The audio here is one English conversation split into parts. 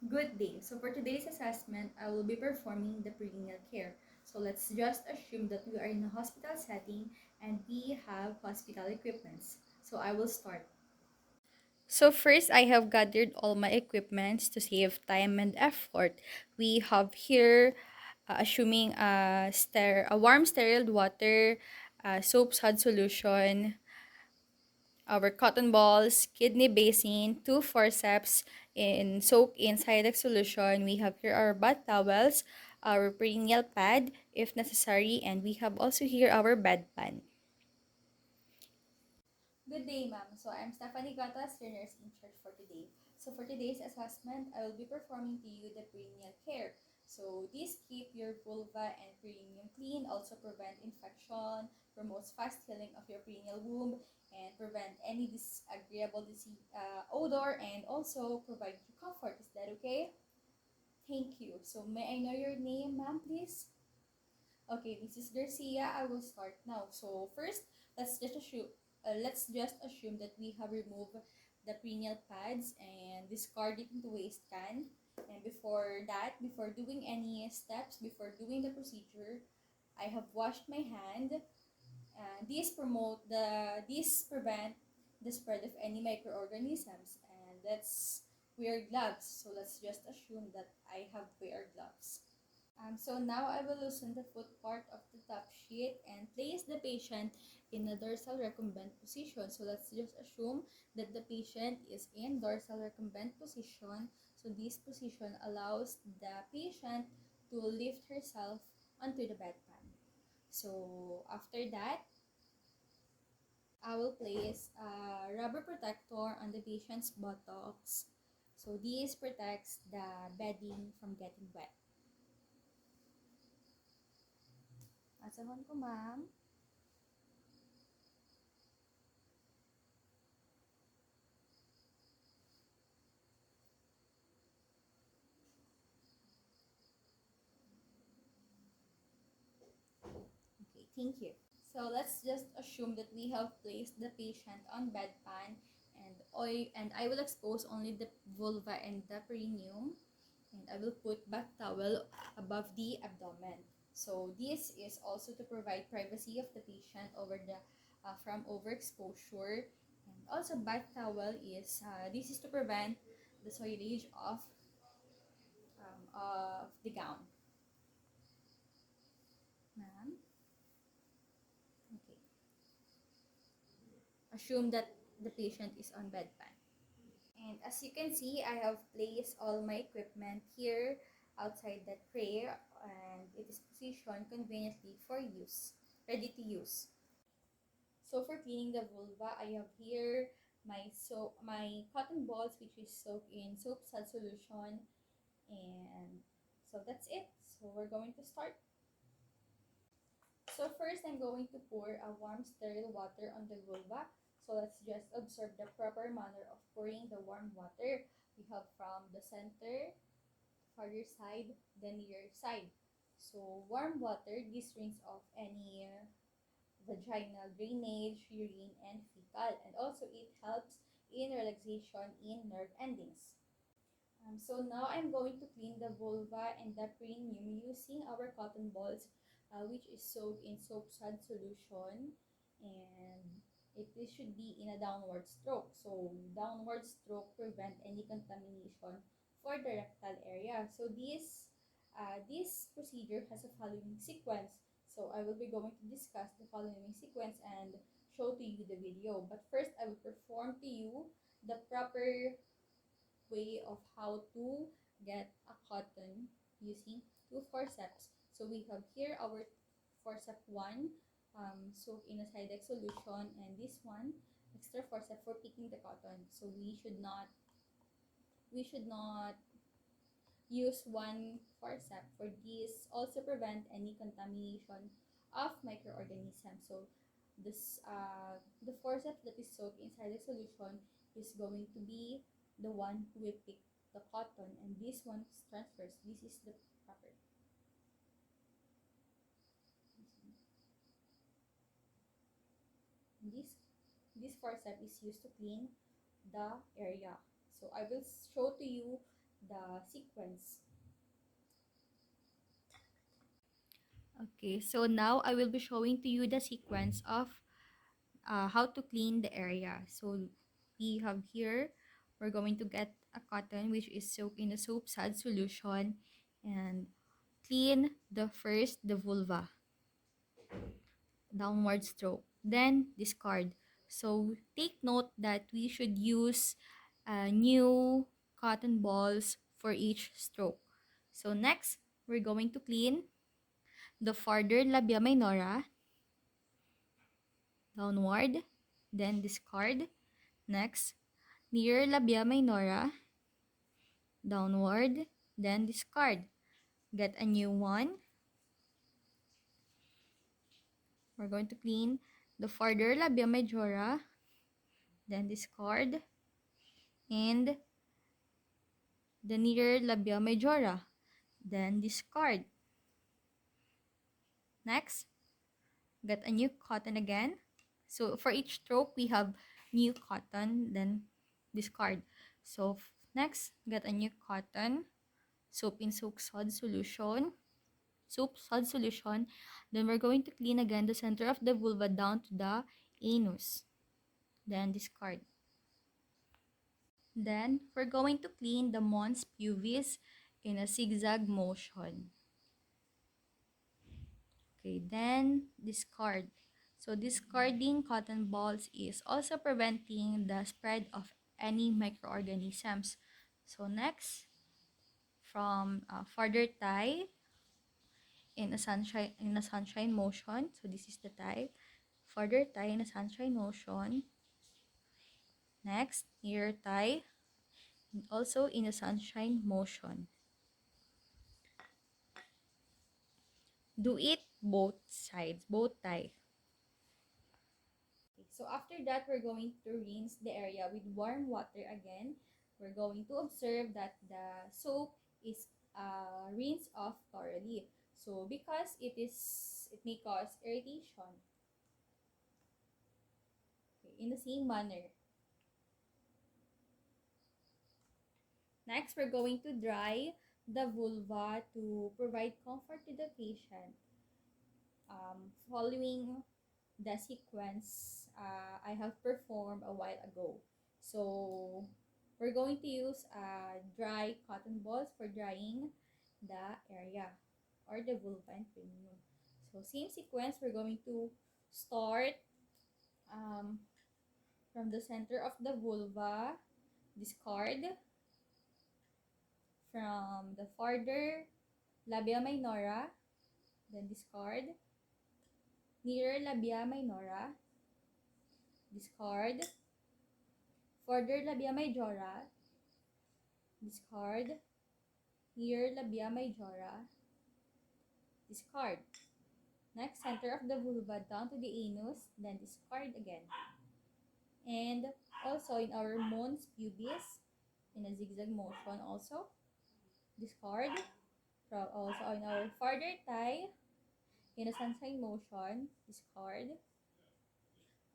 Good day. So for today's assessment, I will be performing the perineal care. So let's just assume that we are in a hospital setting and we have hospital equipments. So I will start. So first, I have gathered all my equipments to save time and effort. We have here, assuming a warm sterile water, soap sud solution, our cotton balls, kidney basin, two forceps in soak in Cydex solution. We have here our bath towels, our perineal pad if necessary, and we have also here our bedpan. Good day, ma'am. So I'm Stephanie Gatas, your nurse in charge for today. So for today's assessment, I will be performing to you the perineal care. So this keep your vulva and perineum clean, also prevent infection, promotes fast healing of your perineal womb, and prevent any disagreeable disease, odor, and also provide you comfort. Is that okay? Thank you. So may I know your name, ma'am, please? Okay, Mrs. Garcia, I will start now. So first, let's just assume that we have removed the perineal pads and discard it into waste can. And before that, before doing any steps, before doing the procedure, I have washed my hand. These prevent the spread of any microorganisms. And let's wear gloves. So let's just assume that I have wear gloves. So now I will loosen the foot part of the top sheet and place the patient in a dorsal recumbent position. So let's just assume that the patient is in dorsal recumbent position. So this position allows the patient to lift herself onto the bedpan. So after that, I will place a rubber protector on the patient's buttocks. So this protects the bedding from getting wet. Asahon ko, ma'am. Okay, thank you. So let's just assume that we have placed the patient on bedpan and I will expose only the vulva and the perineum and I will put bath towel above the abdomen. So this is also to provide privacy of the patient over the from overexposure and also bath towel is this is to prevent the soilage of the gown. Ma'am, okay. Assume that the patient is on bedpan. And as you can see, I have placed all my equipment here outside the tray and it is positioned conveniently for use, ready to use. So for cleaning the vulva, I have here my cotton balls which is soaked in soap salt solution and so that's it. So we're going to start. So first I'm going to pour a warm sterile water on the vulva. So let's just observe the proper manner of pouring the warm water. We have from the center, farther side, then near side. So warm water, this rinse off any vaginal drainage, urine, and fecal. And also it helps in relaxation in nerve endings. So now I'm going to clean the vulva and the perineum using our cotton balls, which is soaked in soap sud solution, and it should be in a downward stroke. So downward stroke prevent any contamination for the rectal area. So this procedure has a following sequence. So I will be going to discuss the following sequence and show to you the video. But first, I will perform to you the proper way of how to get a cotton using two forceps. So we have here our forceps 1 soaked in a Cydex solution and this one extra forceps for picking the cotton. So we should not use one forceps for this also prevent any contamination of microorganisms. So the forceps that is soaked inside the solution is going to be the one who will pick the cotton and this one is transfers. This is the proper. This forceps is used to clean the area. So I will show to you the sequence. Okay, so now I will be showing to you the sequence of how to clean the area. So we have here, we're going to get a cotton which is soaked in a soap sud solution and clean the vulva, downward stroke, then discard. So take note that we should use new cotton balls for each stroke. So next, we're going to clean the farther labia minora, downward, then discard. Next, near labia minora, downward, then discard. Get a new one. We're going to clean the farther labia majora, then discard, and the near labia majora, then discard. Next, get a new cotton again. So for each stroke, we have new cotton, then discard. So next, get a new cotton, soap in soap sod solution, Then we're going to clean again the center of the vulva down to the anus, then discard. Then we're going to clean the mons pubis in a zigzag motion. Okay, then discard. So discarding cotton balls is also preventing the spread of any microorganisms. So next, from further tie in a sunshine motion. So this is the tie. Further tie in a sunshine motion. Next, near tie, and also in a sunshine motion. Do it both sides, both tie. Okay, so after that, we're going to rinse the area with warm water again. We're going to observe that the soap is rinsed off thoroughly. So because it may cause irritation. Okay, in the same manner. Next, we're going to dry the vulva to provide comfort to the patient. Following the sequence I have performed a while ago. So we're going to use dry cotton balls for drying the area or the vulva and perineum. So same sequence, we're going to start um, from the center of the vulva, discard from the farther labia minora, then discard, near labia minora, discard, further labia majora, discard, near labia majora, discard. Next, center of the vulva down to the anus, then discard again. And also in our mons pubis, in a zigzag motion also, discard. Also in our farther thigh, in a sunshine motion, discard.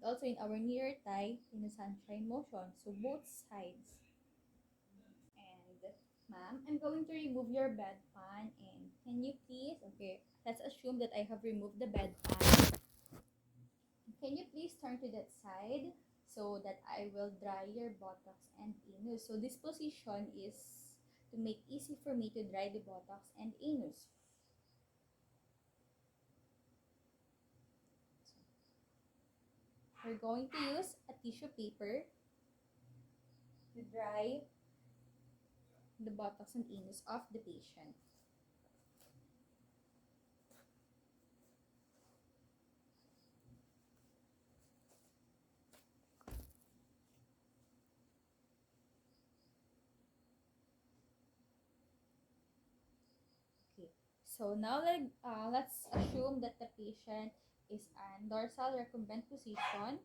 Also in our near thigh, in a sunshine motion. So both sides. And ma'am, I'm going to remove your bedpan and can you please, okay, let's assume that I have removed the bedpan. Can you please turn to that side so that I will dry your buttocks and anus. So this position is to make easy for me to dry the buttocks and anus. We're going to use a tissue paper to dry the buttocks and anus of the patient. Okay. So now let's assume that the patient is in dorsal recumbent position.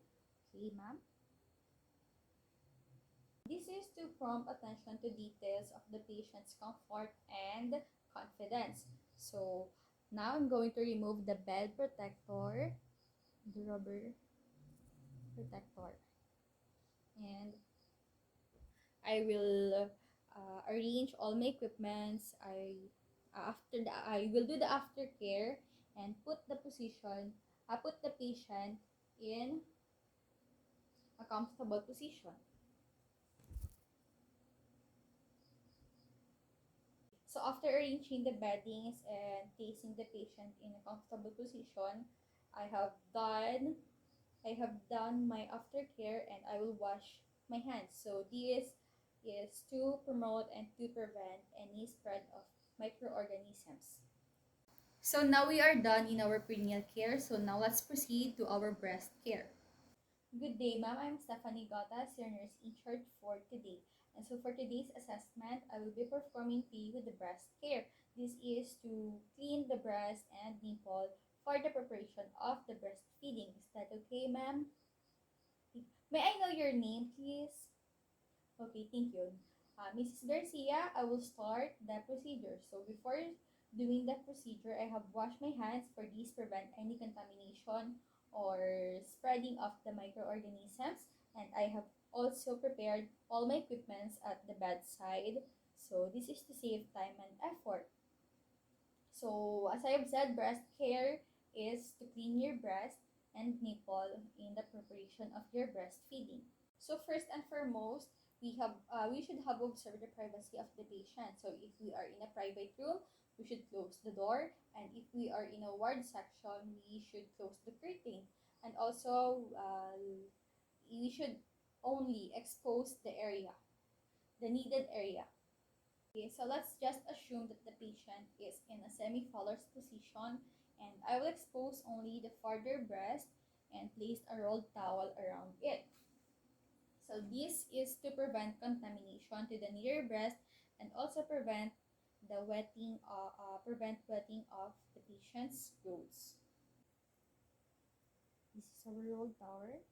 Okay, ma'am. This is to prompt attention to details of the patient's comfort and confidence. So now I'm going to remove the bed protector, the rubber protector, and I will arrange all my equipments. I will do the aftercare and put the patient in a comfortable position. So after arranging the beddings and placing the patient in a comfortable position, I have done I have done my aftercare and I will wash my hands. So this is to promote and to prevent any spread of microorganisms. So now we are done in our perineal care. So now let's proceed to our breast care. Good day, ma'am. I'm Stephanie Gotas, your nurse in charge for today. And so for today's assessment, I will be performing to you the breast care. This is to clean the breast and nipple for the preparation of the breastfeeding. Is that okay, ma'am? May I know your name, please? Okay, thank you. Mrs. Garcia, I will start the procedure. So before doing the procedure, I have washed my hands for this prevent any contamination or spreading of the microorganisms. And I have also prepared all my equipments at the bedside. So this is to save time and effort. So as I have said, breast care is to clean your breast and nipple in the preparation of your breastfeeding. So first and foremost, we should have observed the privacy of the patient. So if we are in a private room, we should close the door, and if we are in a ward section, we should close the curtain. And also, we should only expose the needed area. Okay, so let's just assume that the patient is in a semi-fallows position, and I will expose only the farther breast and place a rolled towel around it. So this is to prevent contamination to the near breast and also prevent wetting of the patient's clothes. This is our rolled towel.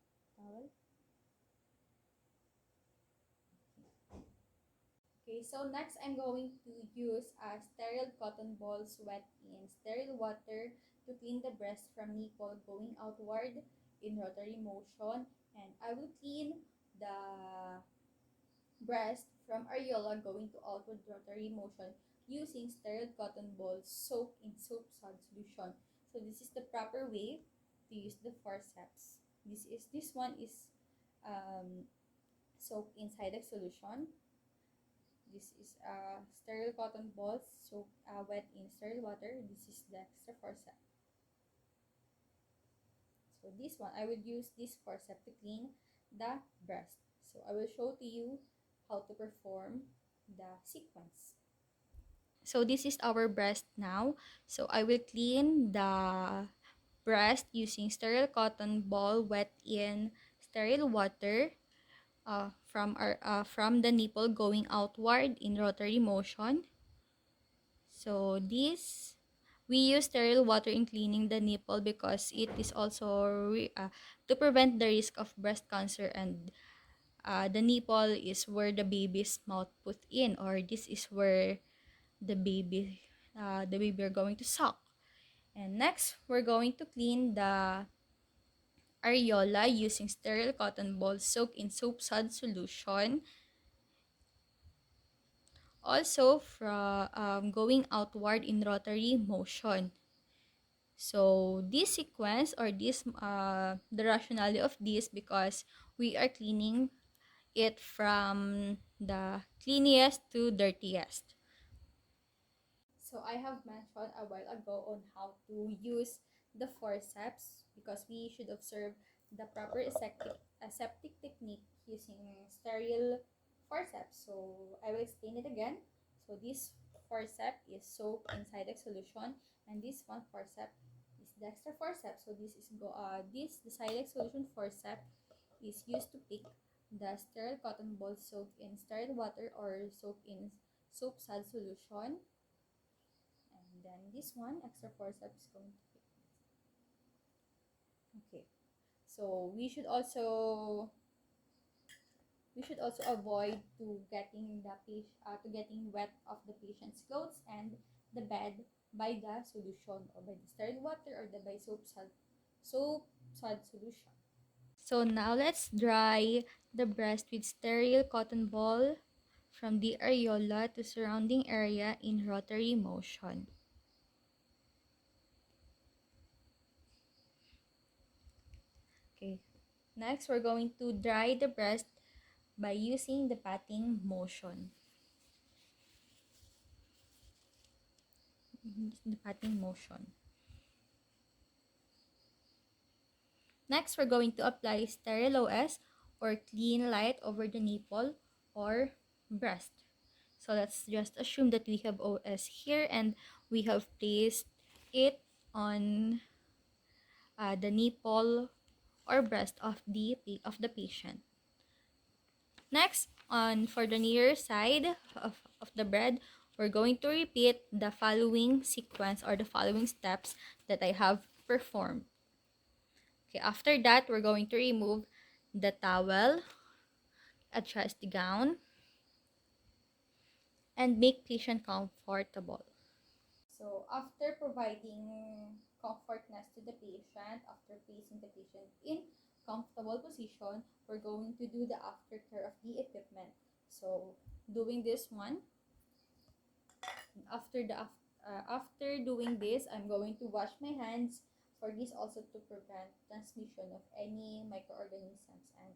Okay, so next I'm going to use a sterile cotton balls wet in sterile water to clean the breast from nipple going outward in rotary motion, and I will clean the breast from areola going to outward rotary motion using sterile cotton balls soaked in soap sod solution. So this is the proper way to use the forceps. This one is um, soaked in Cydex solution. This is sterile cotton balls soaked wet in sterile water. This is the extra forceps. So this one, I will use this forceps to clean the breast. So I will show to you how to perform the sequence. So this is our breast now. So I will clean the breast using sterile cotton ball wet in sterile water from the nipple going outward in rotary motion. So this we use sterile water in cleaning the nipple because it is also to prevent the risk of breast cancer, and the nipple is where the baby's mouth put in, or this is where the baby are going to suck. And next, we're going to clean the areola using sterile cotton balls soaked in soap sud solution. Also, going outward in rotary motion. So this sequence or this the rationale of this because we are cleaning it from the cleanest to dirtiest. So I have mentioned a while ago on how to use the forceps because we should observe the proper aseptic technique using sterile forceps. So I will explain it again. So this forceps is soaked in Cydex solution, and this one forceps is the extra forceps. So the Cydex solution forceps is used to pick the sterile cotton balls soaked in sterile water or soaked in soap salt solution, and then this one extra forceps is going to pick. Okay, so we should also avoid to getting wet of the patient's clothes and the bed by the solution or by the sterile water or the by soap sod solution. So now let's dry the breast with sterile cotton ball from the areola to surrounding area in rotary motion. Okay. Next, we're going to dry the breast by using the patting motion. The patting motion. Next, we're going to apply sterile OS or clean light over the nipple or breast. So let's just assume that we have OS here and we have placed it on the nipple or breast of the patient. Next, for the near side of the bread, we're going to repeat the following sequence or the following steps that I have performed. Okay, after that, we're going to remove the towel, adjust the gown, and make patient comfortable. So, after providing comfortness to the patient, after placing the patient in comfortable position, we're going to do the aftercare of the equipment. So, doing this one, after doing this, I'm going to wash my hands. For this also to prevent transmission of any microorganisms and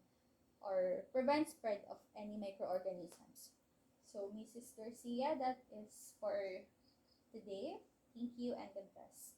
or prevent spread of any microorganisms. So, Mrs. Garcia, that is for today. Thank you and God bless.